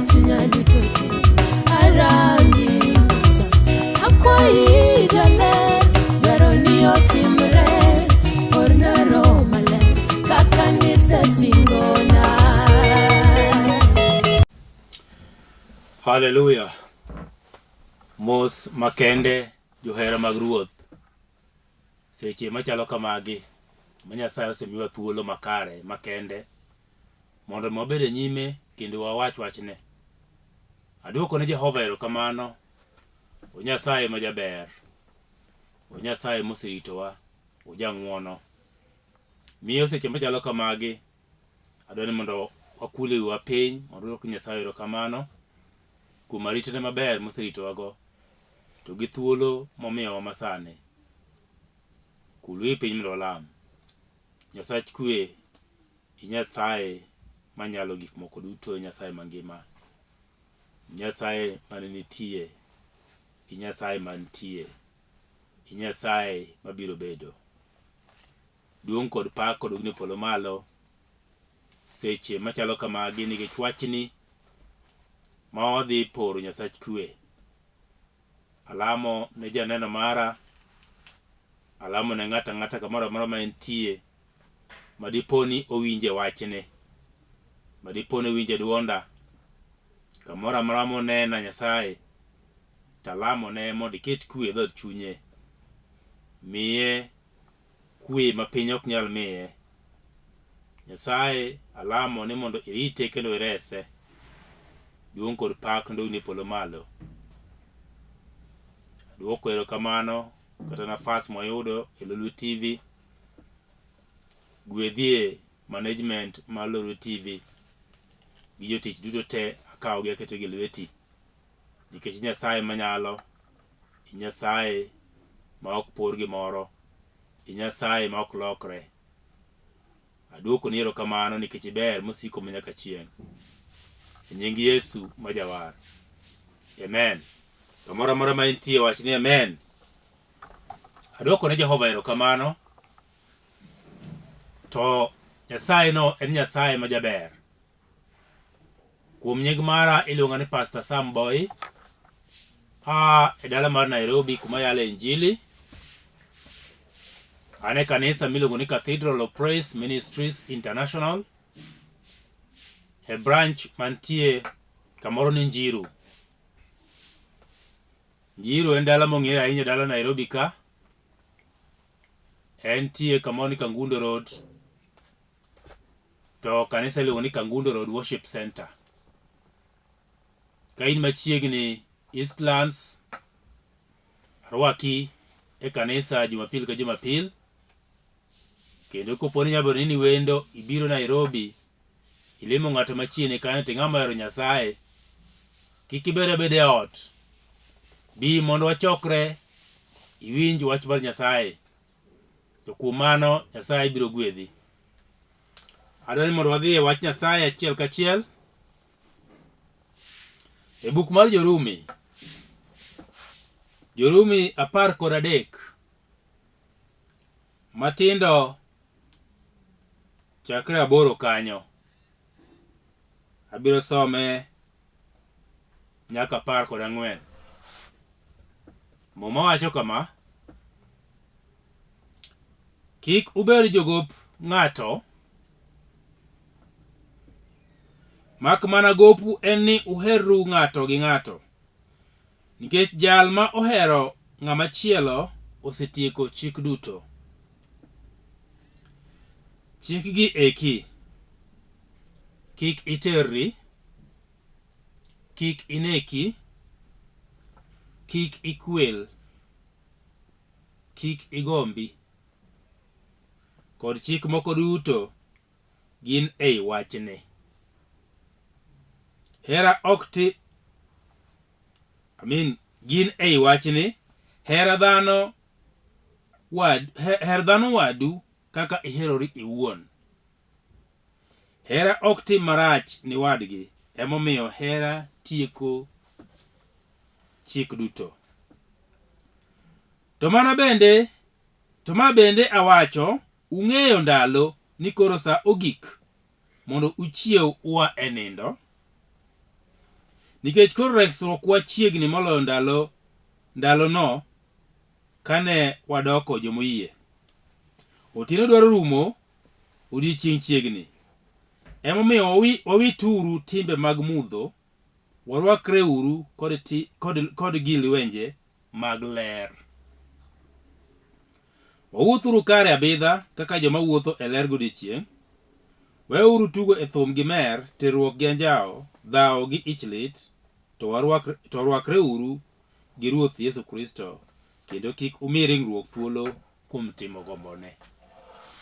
chunya dutote arangi akwai jale baroni otimre orna romale kakanisa singona. Hallelujah. Mos makende johera mag ruoth. Seche machalo kamagi ma Nyasaye osemiwa thuolo makare makende mondo wabed nyime kendo wawach wachne. Aduoko ne Jehova erokamano. O Nyasaye ma jaber. O Nyasaye moseritowa. O jang'wono. Miyo seche machalo kamagi adwani mondo wakule wa piny mondo waduok Nyasaye erokamano kuom aritane maber moseritowago to gi thuolo momiyowa masani. Kulwe piny mondo walam. Nyasach kwe, Nyasaye manyalo gik moko duto, Nyasaye mangima. Nyasaye mane nitie, Nyasaye mantie, Nyasaye mabiro bedo. Duong' kod pak kod ogni polo malo. Seche machalo kamagi nikech wachni ma wadhi poro Nyasach kwe. Alamo ne janeno mara, alamo ne ng'ata ng'ata kamoro amora ma entie madiponi owinje wachne, madiponi owinje duonda kamoro amora monena Nyasaye, talamo ne mondo iket kwe e dhod chunye, miye kwe ma piny ok nyal miye. Nyasaye alamo ni mondo irite kendo irese. Duong' kod pak kendo ogni polo malo. Aduoko erokamano kata nafas moyudo e Lulu TV. Gwedhie management mar Lulu TV gi jotich duto te akawogi aketogi e lweti, nikech Nyasaye manyalo, Nyasaye ma ok por gimoro, Nyasaye ma ok lokre. Aduoko ni erokamano nikech iber mosiko manyaka chieng'. E nying Yesu ma jawar. Amen. Kamoro amora ma entie wachni amen. Aduoko ne Jehova erokamano. To Nyasaye no en Nyasaye ma jaber. Kuom nying mara iluonga ni Pastor Sam Boy. E dala mar Nairobi kuma yale injili. Ane kanisa miluongo ni Cathedral of Praise Ministries International. E branch mantie kamoro ni Njiru. Njiru en dala mong'ere ahinya dala Nairobi ka. Entie kamoro ni Kangundo Road. To kanisa iluongo ni Kangundo Road Worship Center. Ka in machiegni Eastlands, arwaki e kanisa Jumapil ka Jumapil. Kendo koponi nyaboro ni wendo ibiro Nairobi, ilimo ng'ato machiegni kanyo to ng'ama ohero Nyasaye, kik ibed abeda e ot. Bi mondo wachokre iwinj wach mar Nyasaye. To kuom mano Nyasaye biro gwedhi. Adwani mondo wadhi e wach Nyasaye achiel kachiel. E buk mar Jorumi. Jorumi 13. Matindo chakre 8 kanyo. Abiro some nyaka 14. Muma wacho kama: kik uber jogop ng'ato, mak mana gopu en ni uherru ng'ato gi ng'ato, nikech jal ma ohero ng'ama chielo osetieko chik duto. Chikgi eki: kik iterri, kik ineki, kik ikwel, kik igombi, kod chik moko duto gin ei wachne. Gin ei wachne: her dhano wadu kaka iherori iwuon. Hera ok tim marach ni wadgi, emomiyo hera tieko chik duto. To ma bende awacho, ung'eyo ndalo ni koro sa ogik mondo uchiew ua e nindo, nikech koro resruokwa chiegni moloyo ndalo no kane wadoko jomoyie. Otieno dwaro rumo, odiechieng' chiegni. Emomiyo wawituru timbe mag mudho, warwakre uru kod gir lwenje mag ler. Wawuothuru kare abidha kaka joma wuotho e ler godiechieng'. Weuru tugo e thum gi mer, terruok gi anjawo, dhawo gi ich lit, to warwakre uru gi Ruoth Yesu Kristo, kendo kik umi ringruok thuolo kuom timo gombone.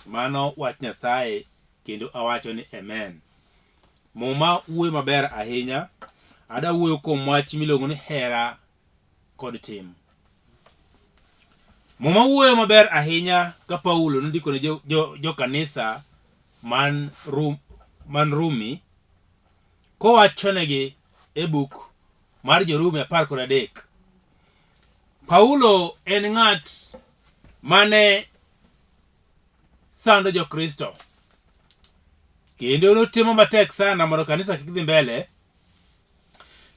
Mano wach Nyasaye, kendo awacho ni amen. Muma wuoyo maber ahinya. Ada wuoyo kuom wach miluongo ni hera kod tim. Muma wuoyo maber ahinya ka Paulo nondiko ne jo kanisa man Rumi, kowachonegi e buk mar Jorumi 13. Paulo en ng'at mane sando jo Kristo, kendo notimo matek sana mondo kanisa kik dhi mbele,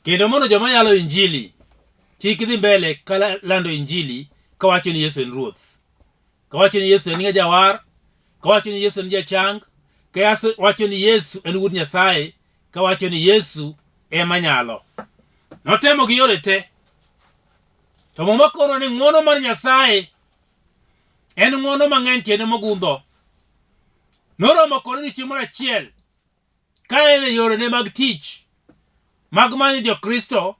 kendo mondo joma yalo injili kik dhi mbele ka lando injili kawacho ni Yesu en Ruoth, kawacho ni Yesu en jawar, kawacho ni Yesu en jachang, kawacho ni Yesu en Wuod Nyasaye, kawacho ni Yesu ema nyalo. Notemo gi yore te. To muma kono ni ng'wono mar Nyasaye en ng'wono mang'eny kendo mogundho. Noromo kode ni chieng' moro achiel ka en e yorene mag tich mag manyo jo Kristo,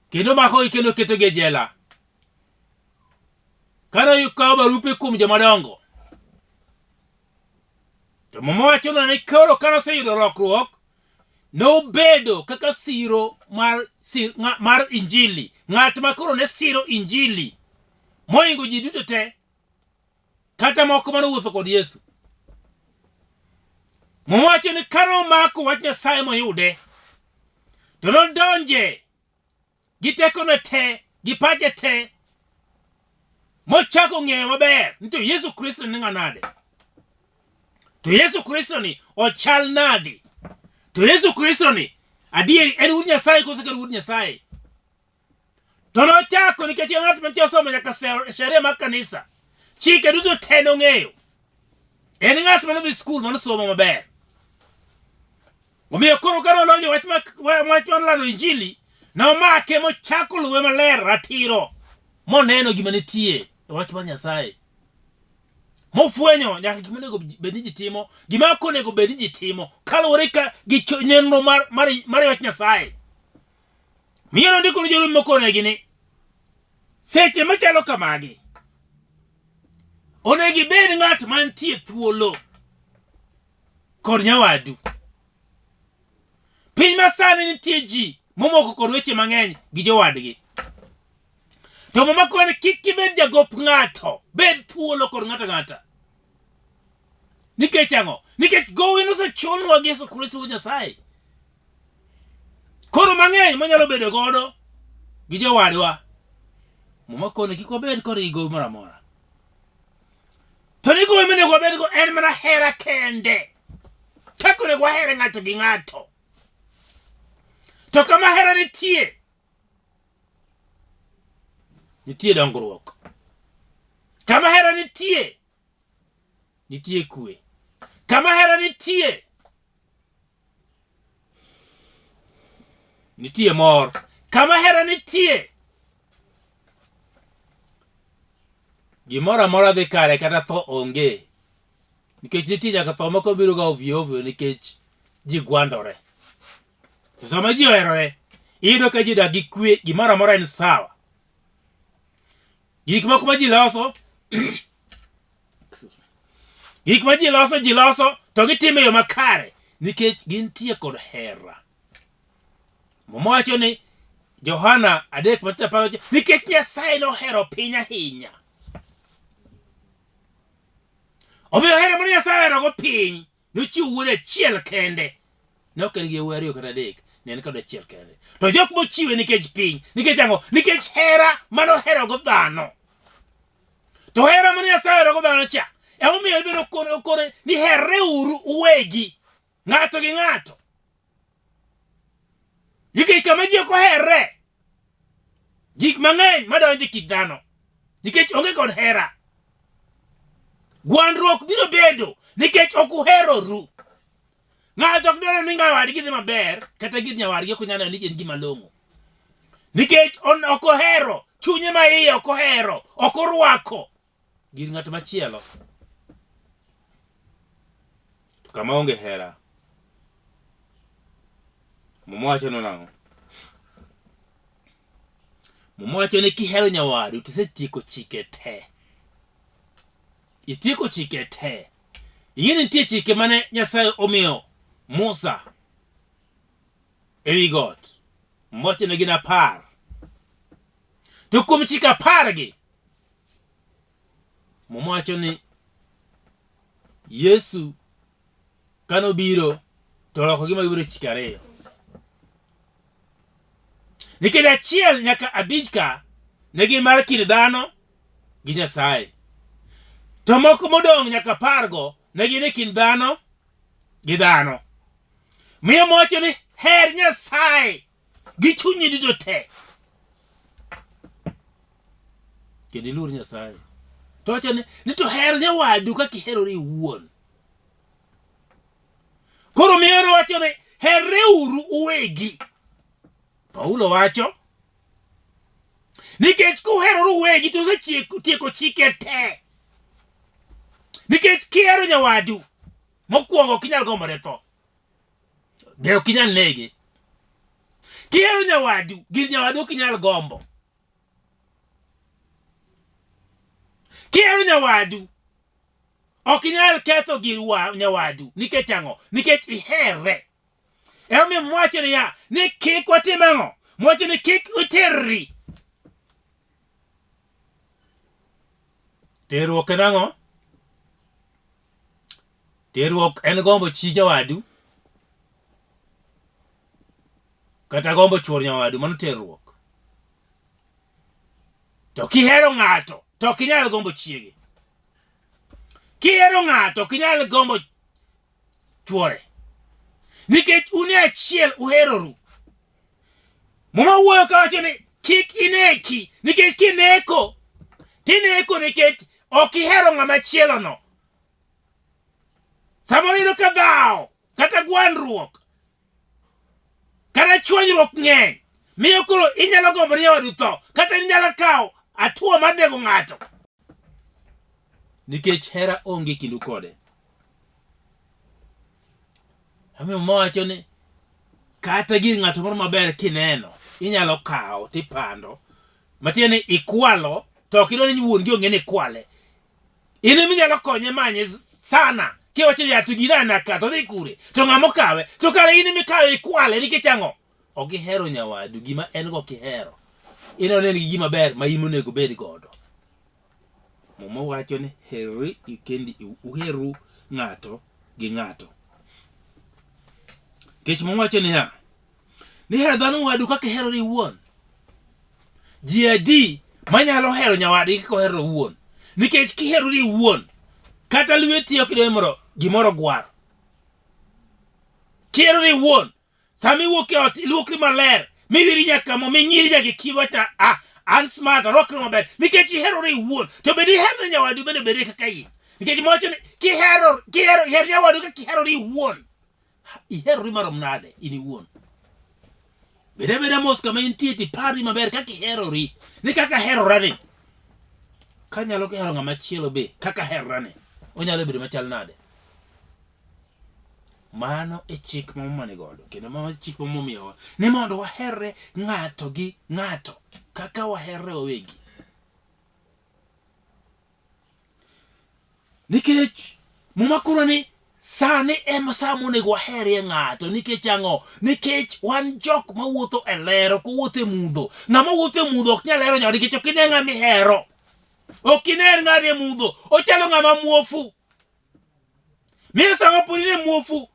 kendo makogi kendo ketogi e jela. Kane okawo barupe kuom jomadongo, to muma wachono ni koro kane oseyudo lokruok, nobedo kaka siro mar injili, ng'at ma koro ne siro injili moingo ji duto te, kata moko manowuotho kod Yesu. Muma wacho ni kane omako wach Nyasaye moyude, to nodonje gi tekone te, gi pache te, mochako ng'eyo maber ni to Yesu Kristo ni ng'a nade, to Yesu Kristo ni ochal nade, to Yesu Kristo ni adieri en Wuod Nyasaye koso kod Wuod Nyasaye. To nochako nikech ng'at mantie osomo nyaka sheria mag kanisa, chike duto te nong'eyo. En ng'at manodhi skul manosomo maber. Omiyo koro kane olonyo wach mar lando injili, nomake mochako luwe maler ratiro, moneno gima nitie e wach mar Nyasaye. Mofwenyo nyaka gima nego bed ni ji timo, gima ok onego bed ni ji timo kaluwore gi nyenro mar wach Nyasaye. Miyo nondiko ni Jorumi mokonegi ni seche machalo kamagi onego ibed ng'at mantie thuolo kod nyawadu. Piny masani nitie ji momoko kod weche mang'eny gi jowadgi. To muma koni kik ibed jagop ng'ato, bed thuolo kod ng'ata. Nikech ang'o? Nikech gowi nosechulnwa gi Yesu Kristo Wuod Nyasaye. Koro mang'eny manyalo bedo godo gi jowadwa. Muma koni kik wabed kod gowi moro amora. To ni gowi monego wabed go en mana hera kende. Kaka onego wahere ng'ato gi ng'ato. To kama hera nitie dongruok. Kama hera nitie kwe. Kama hera nitie mor. Kama hera nitie, gimoro amora dhi kare kata tho onge. Nikech nitie nyaka tho moko biro ga ovyo nikech ji gwandore. To sama ji oherore, iyudo ka ji dak gi kwe, gimoro amora en sawa. Gik moko ma ji loso ji loso to gitimo yo makare nikech gintie kod hera. Muma wacho ni Johana 3:15, nikech Nyasaye nohero piny ahinya. Omiyo hera mar Nyasaye oherogo piny, nochiwo Wuode achiel kende. Nok en gi yawuoyi 2 kata 3, ne en kod achiel kende. To jok mochiwe nikech piny, nikech ang'o? Nikech hera manoherogo dhano. To hera mar Nyasaye oherogo dhano cha, emomiyo ibiro kone ni herreuru uwegi, ng'ato gi ng'ato. nikech kama ji ok oherre gik mang'eny madonjo e kit dhano nikech onge kod hera. Gwandruok biro bedo nikech ok uheroru. Ng'ato ok dwaro ni nyawadgi dhi maber kata gir nyawadgi ok nyalo ni en gima long'o nikech ok ohero, chunye ma iye ok ohero, ok orwako gir ng'at machielo. To kama onge hera, Muma wacho nang'o? Muma wacho ni kihero nyawadu tisetieko chike te. Itieko chike te. Ing'e nitie chike mane Nyasaye omiyo Musa ewi got. Moche ne gin 10. To kuom chike 10 gi, Muma wacho ni Yesu kanobiro to loko gima gibiro chike 2. Nikech achiel nyaka 5 ka ne gin mar kind dhano gi Nyasaye. To moko modong' nyaka 10 go ne gin e kind dhano gi dhano. Miyo mowacho ni her Nyasaye gi chunyi duto te. Kendo iluor Nyasaye. To wacho ni to her nyawadu kaka iherori iwuon. Koro miyo wacho ni herreuru uwegi. Paulo wacho nikech kuheroru uwegi to usetieko chike te. Nikech kihero nyawadu mokwongo ok inyal gombore tho. Be ok inyal nege. Kihero nyawadu, gir nyawadu ok inyal gombo. Kihero nyawadu ok inyal ketho gir nyawadu nikech ang'o? Nikech ihere. Emi mwacho ni ya ni kik watim ang'o? Mwacho ni kik uterri. Terruok en ang'o? Terruok en gombo chi nyawadu kata gombo chuor nyawadu, mano terruok. To kihero ng'ato to ok inyal gombo chiege. Kihero ng'ato ok inyal gombo chuore. Nikech une achiel uheroru. Muma wuoyo kawacho ni kik ineki nikech kineko tineko nikech ok ihero ng'ama chielo no. Samoro iyudo ka dhawo kata gwandruok kata chwanyruok ng'eny miyo koro inyalo gombo ni nyawadu tho kata inyalo kawo atuo mar nego ng'ato nikech hera onge kindu kode. Amiyo mawacho ni kata gir ng'ato moro maber kineno inyalo kawo tipando matiende ni ikwalo to ok idwani wuon gi ong'e ni ikwale. In ema inyalo konye manye sana kiwacho ni to gina naka to dhi kure to ng'amo kawe to kare in ema ikawe ikwale nikech ang'o? Ok ihero nyawadu, gima en go ok ihero. Ineno ni gima ber ma in onego bed godo. Muma wacho ni herri kendi uheru ng'ato gi ng'ato. Kech Muma wacho ni ya ni her dhano wadu kaka iherori iwuon. Ji adi manyalo hero nyawadgi kaka ohero wuon. Nikech kiherori iwuon kata lweti ok idwaro gimoro gwar. Kiherori iwuon sami wuok e ot iluokri maler miwiri nyaka mo minyiri nyaka kiwata an smart arokri maber nikech iherori iwuon. To bende ihero nyawadu bende kaka in. Nikech mwacho ni kihero nyawadu kaka iherori iwuon. Iherori marom nade in iwuon. Beda mos kama intie tipari maber kaka iherori ni kaka herorani. Kanyalo hero ng'ama chielo be kaka herorani onyalo bedo machal nade. Mano e chik ma Muma ni godo kendo mano chik ma Muma miyowa ni mondo waherre ng'ato gi ng'ato kaka waherre wawegi. Nikech Muma kuro ni sani ema sa monego waherie ng'ato nikech ang'o? Nikech wan jok mawuotho e ler ok wuotho e mudho. Ng'ama wuotho e mudho ok nyal hero nyawadu nikech ok ine ng'ama ihero. Ok ine ng'ama e mudho, ochalo ng'ama muofu. Miyo sama pod ine muofu,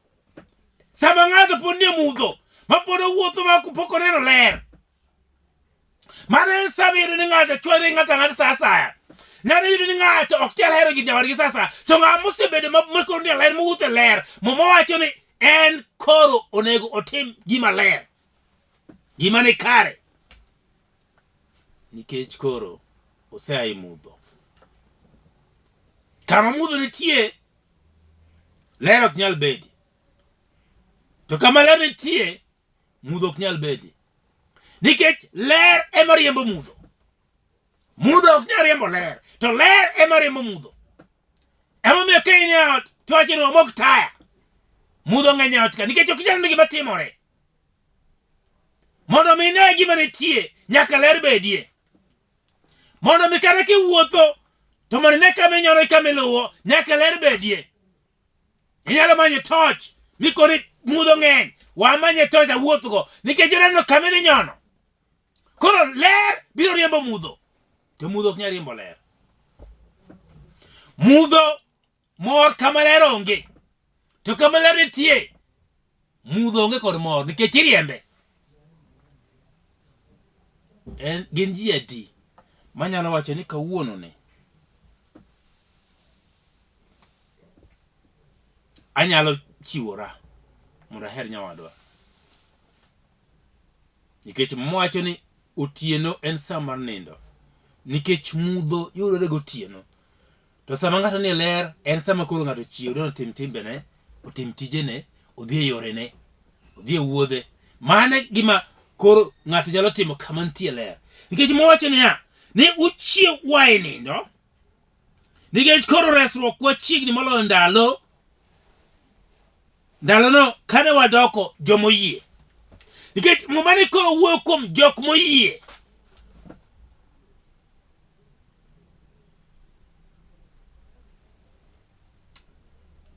sama ng'ato pod nie mudho ma pod owuotho ma pok oneno ler. Mano en sama iyudo ni ng'ato chwere ng'ato sa asaya. Nyalo yudo ni ng'ato ok nyal hero gir nyawadgi sa asaya. To ng'ama mosebedo makoro nie ler mowuotho e ler, Muma wacho ni en koro onego otim gima ler. gima ni kare, nikech koro osea mudho. Kama mudho nitie, ler ok nyal bedi. To kama ler nitie, mudho ok nyal bedi. Nikech ler ema riembo mudho. Mudho ok nyal riembo ler, to ler ema riembo mudho. Ema miyo ka in e ot, to wacho ni omok taya, mudho ng'eny e ot ka, nikech ok inyal neno gima timore. Mondo mi ine gima nitie, nyaka ler bedie. Mondo mi kata kiwuotho, to mondo ine kama inyono kama iluwo, nyaka ler bedie. Inyalo manyo torch, mikoni mudho ng'eny, wamanye torch awuothgo, nikech ineno kama idhi nyono. Koro ler biro riembo mudho, to mudho ok nyal riembo ler. Mudho mor kama ler onge, to kama ler nitie, mudho onge kod mor, nikech iriembe. Gin ji adi manyalo wacho ni kawuono ne anyalo chiwora mondo aher nyawadwa, nikech mwacho ni otieno en sa mar nindo, nikech mudho yudore gotieno. To sama ng'ato ni ler en sama koro ng'ato chiew don otim timbene, otim tijene, odhi e yorene, odhi e wuodhe. Mane gima koro ng'ato nyalo timo kama nitie ler. Nikech mwacho ni uchiew wae nindo, nikech koro resruok wachiegni moloyo ndalono kane wadoko jomoyie. Nikech mumani koro wuoyo kuom jok moyie.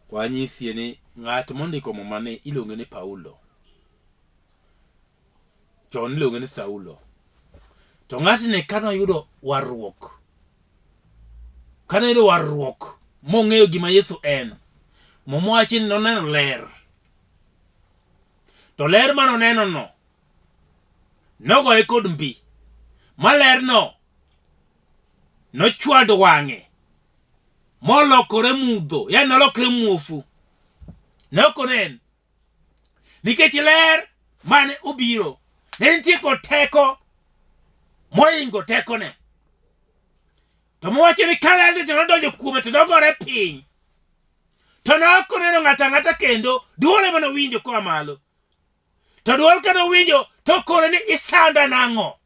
Wanyisi ni ng'at mondiko mumani iluongo ni Paulo. Chon iluongo ni Saulo. To ng'atni kano yudo warruok. Kano yudo warruok mong'eyo gima Yesu en. Momwachi ni noneno ler. To ler manoneno no nogoye kod mbi. Maler no nochwado wang'e, molokore mudho, yani nolokre muofu. Nokonen. Nikech ler mane obiro ne nitie kod teko moingo tekone. To mwacho ni kalende to nodonjo kuome to nogore piny. To nokoneno ng'ata ng'ata kendo duole mane winjo koa malo. To duol kane winjo to kone ni isanda nang'o.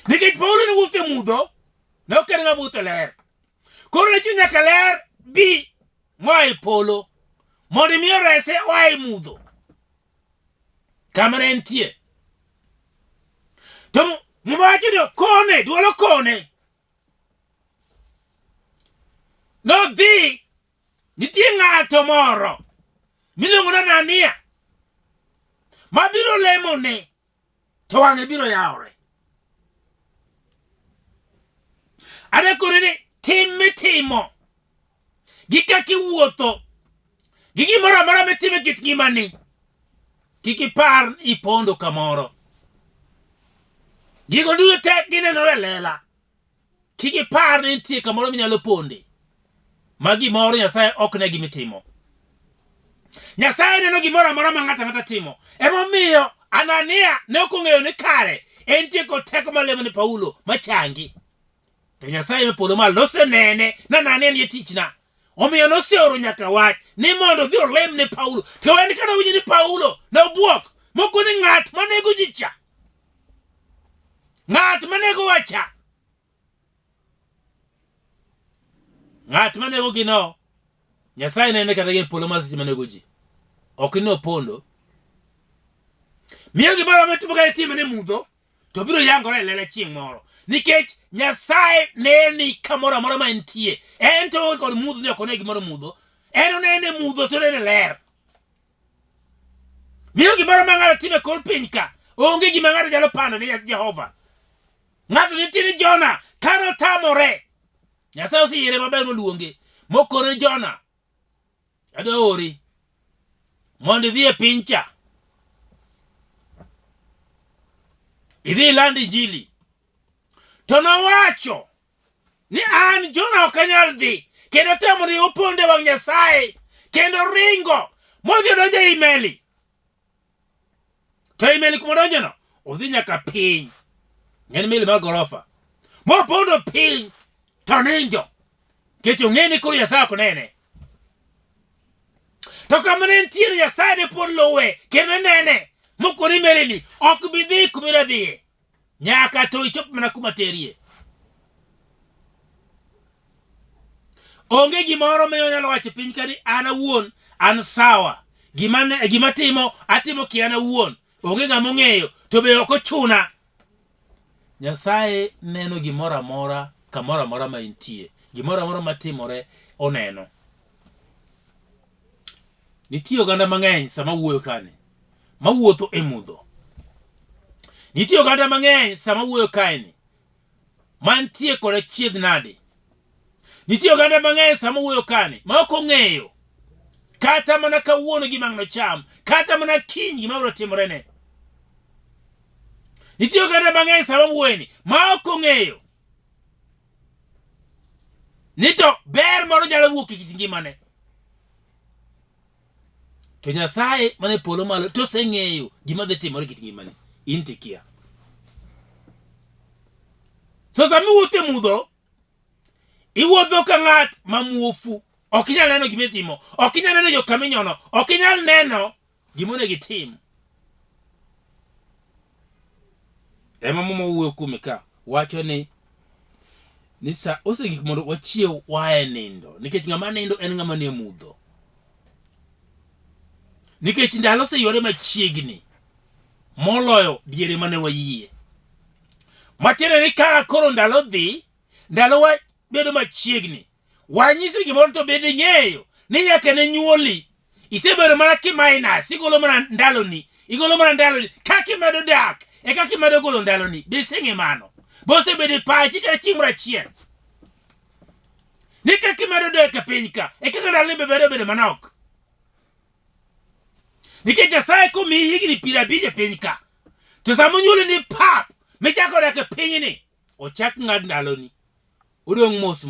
Nikech Paulo ne wuotho e mudho, nokene ng'ama wuotho ler. Koro ne chuny nyaka ler bi moa e polo mondo mi orese oa e mudho kama ne entie. To mwacho ni kone, duolo kone. Nodhi, nitie ng'ato moro miluongo ni Anania mabiro lemone, to wang'e biro yawore. Adekore ni tim mitimo gi kaka iwuotho gi gimoro amora mitimo e kit ngimani, kik ipar ipondo kamoro. Gigo duto te ginenore e lela. Kik ipar ni nitie kamoro minyalo ponde. Ma gimoro Nyasaye ok ne gimitimo. Nyasaye neno gimoro amora ma ng'ata ng'ata timo. Emomiyo Anania ne ok ong'eyo ni kare entie kod teko malemo ni Paulo machangi. To Nyasaye mapolo malo nosenene na Anania ni tichna. Omiyo noseoro nyaka wach ni mondo odhi olem ne Paulo. To en kana winjo ni Paulo nobuok moko ni ng'at manego ji cha. Ng'at manego wacha. Ng'at manego gino Nyasaye nene kata gin polo mar manego ji. Ok ni opondo. Miyo gimoro matimo ka itimo ne mudho to biro yangore lele chieng' moro. Nikech Nyasaye ne ni kamoro amora ma entie. En to kod mudho ne ok one gimoro mudho. En onene mudho to nene ler. Miyo gimoro ma ng'ato time kor piny ka onge gima ng'ato nyalo pando ni Jehova. Ng'ato nitie ni Jona kano tamore. Nyasaye oseyiere maber moluonge. Mokore Jona, adwa ori mondo idhi e piny cha, idhi iland injili. To nowacho ni an Jona ok anyal dhi, kendo tamore oponde wang' Nyasaye, kendo ringo modhi odonjo ei meli. to meli kuma donjo no odhi nyaka piny en meli mar gorofa mopondo piny to nindo kech ong'eni koro Nyasaye ok nene to kama ne ntiere Nyasaye ne pod luwe kendo nene mokoni meli ni ok bi dhi kumira dhiye nyaka to ichop mana kuma terie. Onge gimoro miyo nyalo wacho piny kani an awuon an sawa gima timo atimo ki an awuon onge ng'ama ong'eyo to be ok ochuna. Nyasaye neno gimoro amora kamoro amora ma intie gimoro amora matimore oneno. Nitie oganda mang'eny sama wuoyo kane mawuotho e mudho. Nitie oganda mang'eny sama wuoyo kaeni mantie koda chiedh nade. Nitie oganda mang'eny sama wuoyo kane ma ok ong'eyo kata mana kawuono gima ng'no cham kata mana kiny gima biro timorene. Nitie oganda mang'eny sama wuoyeni ma ok ong'eyo ni to ber moro nyalo wuok e kit ngimane. To Nyasaye mane polo malo to oseng'eyo gima dhi timore kit ngimane in tikia. So sama iwuotho e mudho iwuotho ka ng'at mamuofu ok inyal neno gima itimo ok inyal neno jokaminyono ok inyal neno gima onego itim. Ema momo wuoyo kuome ka wacho ni sa osegik mondo wachiew wae nindo nikech ng'ama nindo en ng'ama nie mudho. Nikech ndalo oseyore machiegni moloyo diere mane wayie. Matiende ni kaka koro ndalo dhi ndalo wa bedo machiegni wanyisi gimoro to bende ng'eyo ni nyaka ne nyuoli isebedo mana kiminus igolo mana ndaloni kaka imedo dak e kaka imedo golo ndaloni be iseng'e mano bosebedo pachi kata chieng' moro achiel ni kaka imedo dak e piny ka e kaka ndaloni be bedo manok. Nikech Nyasaye komiyi higni 50 e piny ka to sama onyuoli ni pap michako dak e pinyni ochak ng'ad ndaloni odong' mos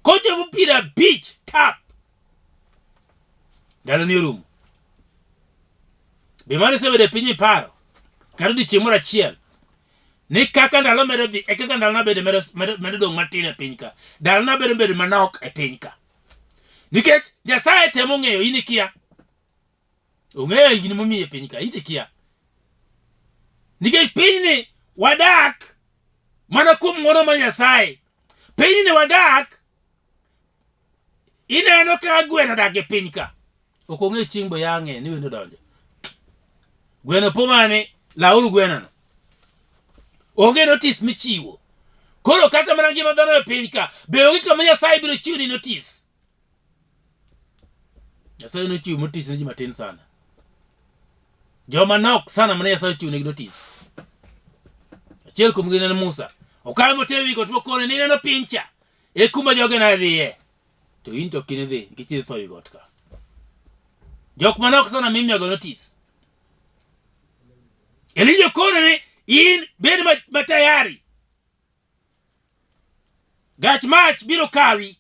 kochopo 50 tap ndaloni orumo. Be mane isebedo e piny iparo kata odiochieng' moro achiel ni kaka ndalo medo dhi e kaka ndalona medo dong' matin e piny ka ndalona bedo manok e piny ka. Nikech Nyasaye temo ng'eyo in ikia ong'eyo higni momiyi e piny ka in ikia. Nikech pinyni wadak mana kuom ng'wono ma Nyasaye. Pinyni wadak ineno ka gweno odak e piny ka ok ong'e chieng' bo yang'e ni wendo donjo gweno po mane lauru gwenono onge notice michiwo. Koro kata mana ngima dhano e piny ka be onge kama Nyasaye biro chiwo ni notice. Nyasaye nochiwo notice ne ji matin sana joma nok sana mane Nyasaye chiwo negi notice. Achiel kuom gi en Musa okawe motere wi got mokone ni neno piny cha e kuma joge na dhiye to in to kine dhi nikech idhi tho wi got ka. Jok manok sana mimiyago notice. Elijah kono ni in bed matayari gach mach biro kawi.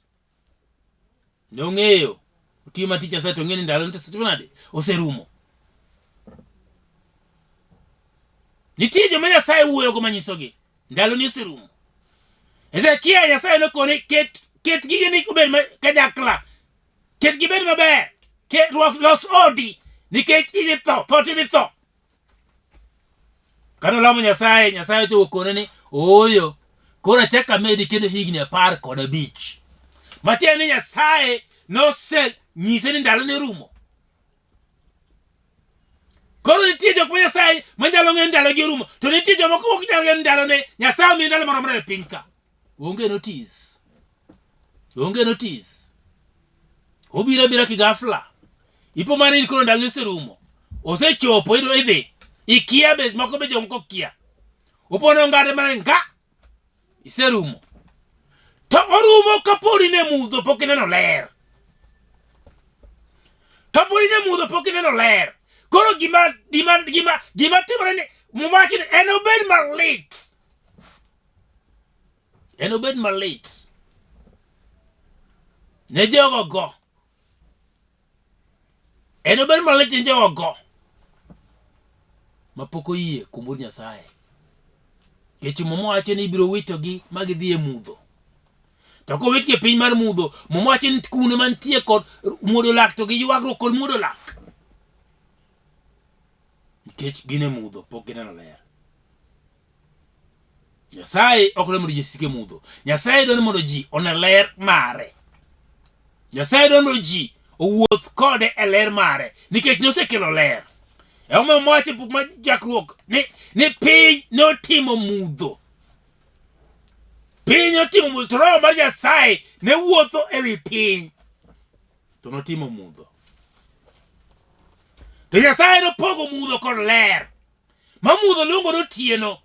Nong'eyo otiyo matich Nyasaye to ng'eni ndalo nade oserumo. Nitie joma Nyasaye wuoyogo manyisogi ndaloni oserumo. Hezekia Nyasaye nokone ket gige ni obed kanyakla ket gibed maber los odi nikech idhi tho. Kano lamo Nyasaye to okone ni oyo koro achako amedi kendo higni 15. Matiende ni Nyasaye nyise ni ndalone orumo. Koro nitie jok ma Nyasaye manyalo ng'eyo ndalogi orumo to nitie jomoko ok nyal ng'eyo ndalone. Nyasaye omiyo ndalo moro amora e piny ka onge notice. Obiro abira kigafla ipo mane ni koro ndalone oserumo osechopo idhi ikia be moko be jomoko kia opono ngade mane nga iserumo to orumo kapori ne mudho pok ineno ler. Koro gima timore ni mumachi en obed malit ne jogo go. En obed malit ne jogo go mapoko yie kumbur Nyasaye. Kech momo wacho ni ibiro witogi magidhi e mudho. To ko witgi e piny mar mudho, momo wacho ni kune mantie kod muodo lak to gi ywagruok kod muodo lak. Nikech gin e mudho pok gineno ler. Nyasaye ok dwar mondo ji sik e mudho. Nyasaye dwaro mondo ji one ler mare. Nyasaye dwaro mondo ji owuoth kode e ler mare. Nikech nosekelo ler. E omiyo mowacho pok ma jakruok ni piny notimo mudho. Piny notimo mudho. To Roho mar Nyasaye ne wuotho e wi piny. To notimo mudho. To Nyasaye nopogo mudho kod ler. Ma mudho luongo notieno.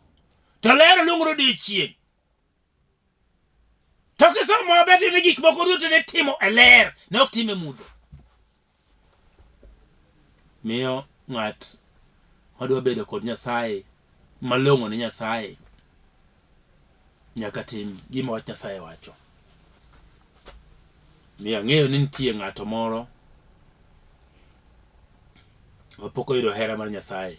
To ler luongo odiechieng'. To kisomo maber ni gik moko duto ne timo e ler, ne ok tim e mudho. Miyo ng'at madwa bedo kod Nyasaye, malong'o ne Nyasaye, nyaka tim gima wach Nyasaye wacho. Miyo ang'eyo ni nitie ng'ato moro mapok oyudo hera mar Nyasaye.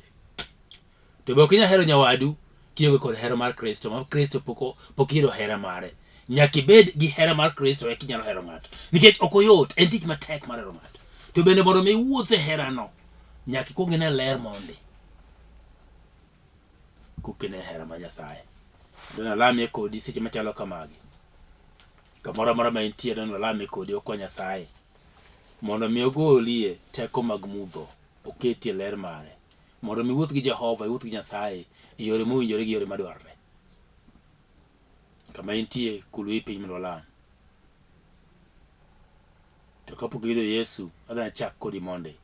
To be ok inyal hero nyawadu kionge kod hera mar Kristo. Ma Kristo pok oyudo hera mare. Nyaka ibed gi hera mar Kristo eka inyalo hero ng'ato. Nikech ok oyot, en tich matek mar hero ng'ato. To bende mondo mi iwuothe herano, nyaka ikuong ine ler mondi. Kukine hera mar Nyasaye. Dona lamie kodi seche machalo kamagi. Kamoro amora ma intie dona lamie kodi okwa Nyasaye. Mondo mi ogolie teko mag mudho, oketie ler mare. Mondo mi wuoth gi Jehova, wuoth gi Nyasaye e yore mowinjore gi yore madwarore. Kama intie kulu piny mondo lam. To kapok iyudo Yesu, adwa chak kodi monde.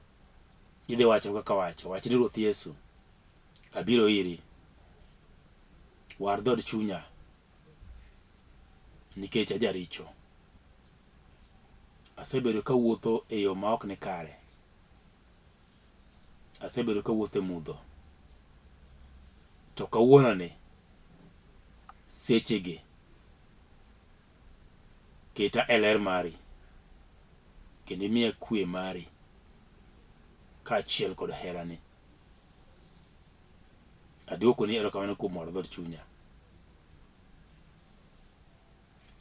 Idhi wacho kaka wacho. Wach ni Ruoth Yesu, abiro iri. War dhod chunya. Nikech ajaricho. Asebedo kawuotho e yo ma ok ni kare. Asebedo kawuotho e mudho. To kawuono ni sechegi keta e ler mari. Kendo imiya kwe mari kaachiel kod herani. Aduoko ni erokamano kuom moro dhod chunya.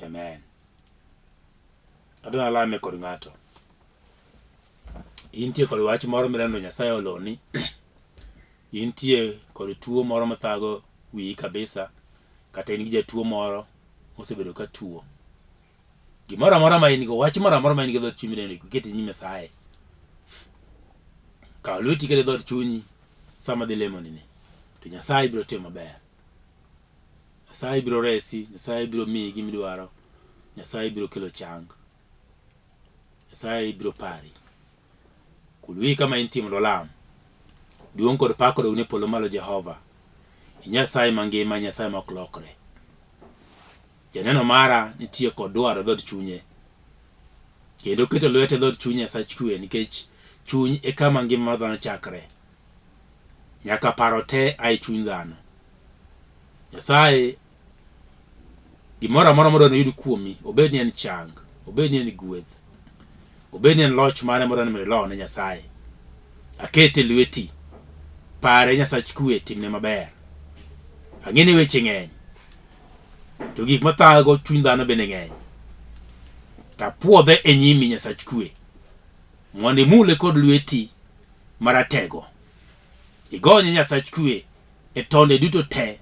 Amen. Adwa lame kod ng'ato. Intie kod wach moro mirando Nyasaye oloni. Intie kod tuo moro mathago wiyi kabisa. Kata in gi jatuo moro mosebedo ka tuo. Gimoro amora ma in go, wach moro amora ma in go dhod chunyi dende ikete nyime Nyasaye. Kaw lweti kede dhod chunyi sama dhi lemoni ni. To Nyasaye biro timo maber. Nyasaye biro resi, Nyasaye biro miyi gima idwaro. Nyasaye biro kelo chang. Nyasaye biro pari. Kulwi kama intie mondo lam. Duong' kod pak odogni polo malo Jehova. Nyasaye mangima, Nyasaye ma ok lokre. Janeno mara nitie kod dwaro dhod chunye. Kendo keto lwete dhod chunye sach kwe, nikech chuny e kama ngima mar dhano chakre. Nyaka paro te ai chuny dhano. Nyasaye gimoro amora modwaro yud kuomi, obed ni en chang, obed ni en gweth, obed ni en loch mane modwaro ni lo ne Nyasaye. Akete lweti. Pare Nyasach kwe, timne maber. Ang'eni weche ng'eny. To gik mathago chuny dhano bende ng'eny. Tapuodhe e nyimi Nyasach kwe. Mondo imule kod lweti maratego. Igonye Nyasach kwe e tonde duto te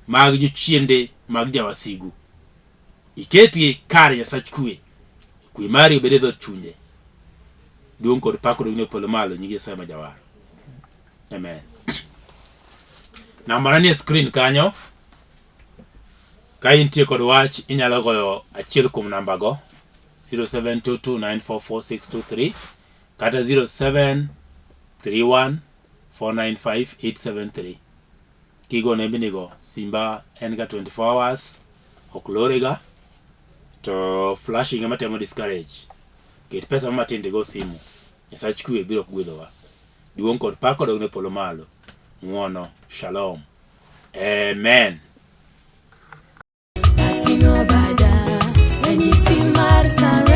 mag jochiende mag jawasigu. Iketi kare Nyasach kwe. Kwe mari obede dhod chunye. Duong' kod pak odogni polo malo nyingi Nyasaye ma jawar. Amen. Namba ni screen kanyo. Ka intie kod wach inyalo goyo achiel kuom namba go 0722944623 kata 0731495873. Kigo ne binigo simba en ga 24 hours ok lorega to flashing ema temo discourage. Ket pesa matinde go simu. Nyasach kwe biro gwedhowa. Duong' kod pak odogni polo malo. Ng'wono. Shalom. Amen. Atingo bada, renyisi mar Sara.